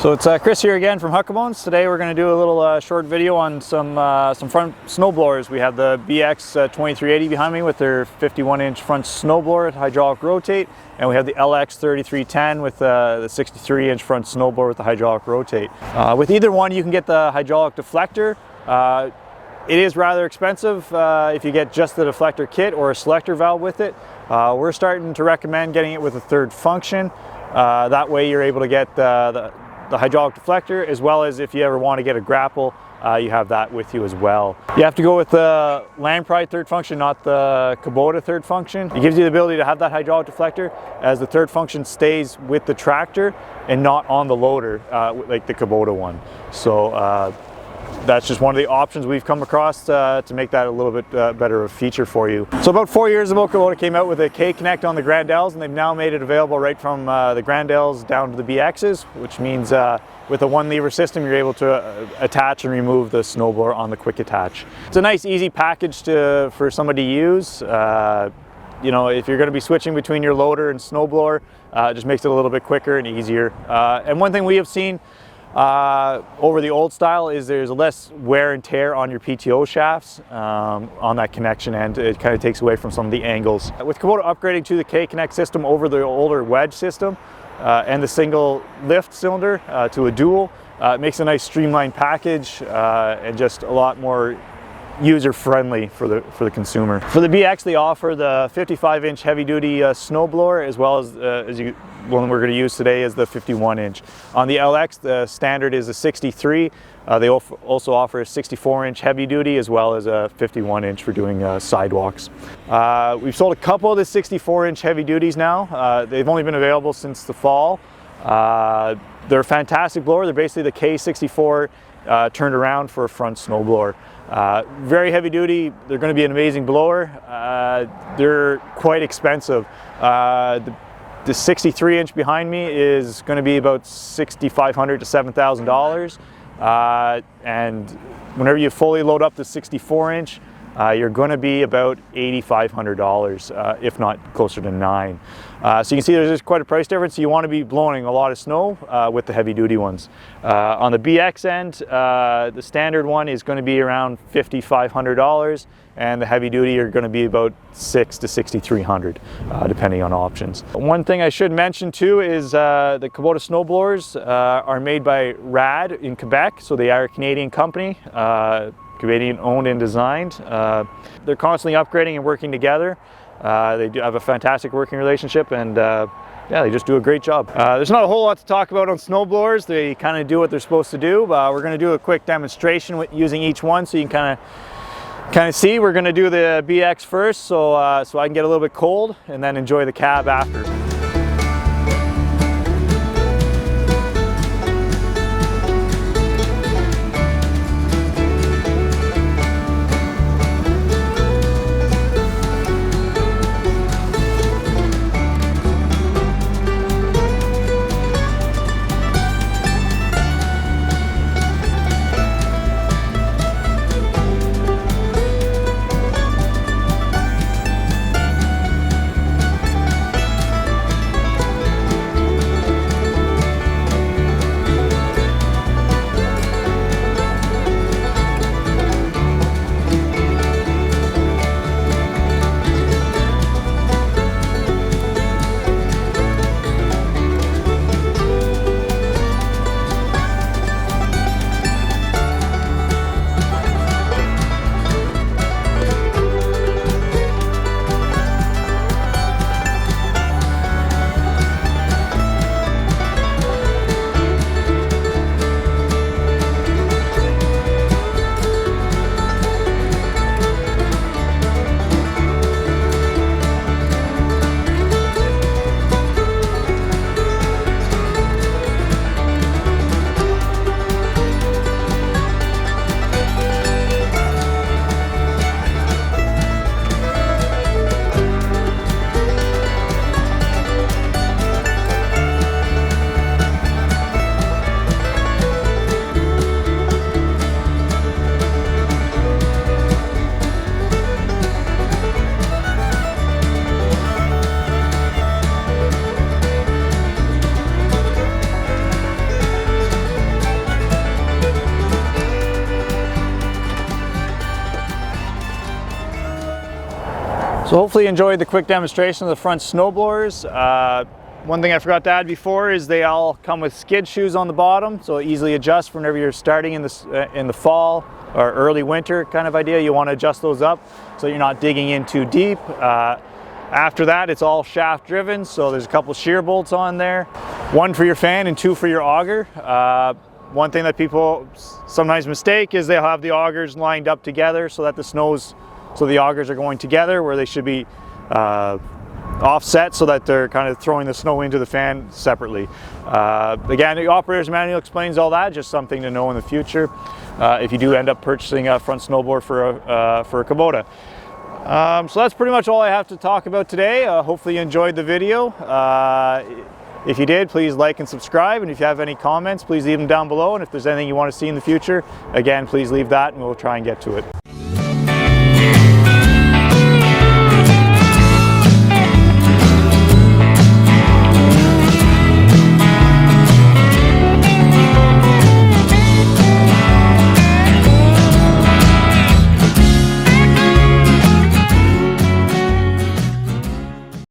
So it's Chris here again from Huckabones. Today we're going to do a little short video on some front snowblowers. We have the BX2380 behind me with their 51-inch front snowblower with hydraulic rotate, and we have the LX3310 with the 63-inch front snowblower with the hydraulic rotate. With either one you can get the hydraulic deflector. It is rather expensive if you get just the deflector kit or a selector valve with it. We're starting to recommend getting it with a third function. That way you're able to get the hydraulic deflector, as well as if you ever want to get a grapple, you have that with you as well. You have to go with the Lamprey third function, not the Kubota third function. It gives you the ability to have that hydraulic deflector, as the third function stays with the tractor and not on the loader like the Kubota one. So that's just one of the options we've come across to make that a little bit better of a feature for you. So about 4 years ago, Kubota came out with a K-Connect on the Grandels, and they've now made it available right from the Grandels down to the BXs, which means with a one lever system you're able to attach and remove the snowblower on the quick attach. It's a nice easy package for somebody to use. You know, if you're going to be switching between your loader and snowblower, it just makes it a little bit quicker and easier. And one thing we have seen over the old style is there's less wear and tear on your PTO shafts on that connection end. It kind of takes away from some of the angles. With Kubota upgrading to the K-Connect system over the older wedge system and the single lift cylinder to a dual, it makes a nice streamlined package and just a lot more user-friendly for the consumer. For the BX, they offer the 55-inch heavy-duty snowblower, as well as one we're going to use today is the 51-inch. On the LX, the standard is a 63. They also offer a 64-inch heavy-duty, as well as a 51-inch for doing sidewalks. We've sold a couple of the 64-inch heavy-duties now. They've only been available since the fall. They're a fantastic blower. They're basically the K64 turned around for a front snowblower. Very heavy duty. They're going to be an amazing blower. They're quite expensive. The 63-inch behind me is going to be about $6,500 to $7,000, and whenever you fully load up the 64-inch, you're going to be about $8,500, if not closer to $9,000. So you can see there's quite a price difference. So you want to be blowing a lot of snow with the heavy-duty ones. On the BX end, the standard one is going to be around $5,500, and the heavy-duty are going to be about $6,000 to $6,300, depending on options. One thing I should mention too is the Kubota snowblowers are made by RAD in Quebec, so they are a Canadian company. Canadian owned and designed. They're constantly upgrading and working together. They do have a fantastic working relationship, and yeah, they just do a great job. There's not a whole lot to talk about on snowblowers. They kind of do what they're supposed to do. We're going to do a quick demonstration with using each one, so you can kind of see. We're going to do the BX first, so I can get a little bit cold and then enjoy the cab after. So hopefully you enjoyed the quick demonstration of the front snowblowers. One thing I forgot to add before is they all come with skid shoes on the bottom, so easily adjust whenever you're starting in the fall or early winter kind of idea. You want to adjust those up so you're not digging in too deep. After that, it's all shaft driven, so there's a couple shear bolts on there. One for your fan and two for your auger. One thing that people sometimes mistake is they'll have the augers lined up together so that the augers are going together where they should be offset so that they're kind of throwing the snow into the fan separately. Again, the operator's manual explains all that, just something to know in the future if you do end up purchasing a front snowblower for a Kubota. So that's pretty much all I have to talk about today. Hopefully you enjoyed the video. If you did, please like and subscribe, and if you have any comments, please leave them down below, and if there's anything you want to see in the future, again, please leave that and we'll try and get to it.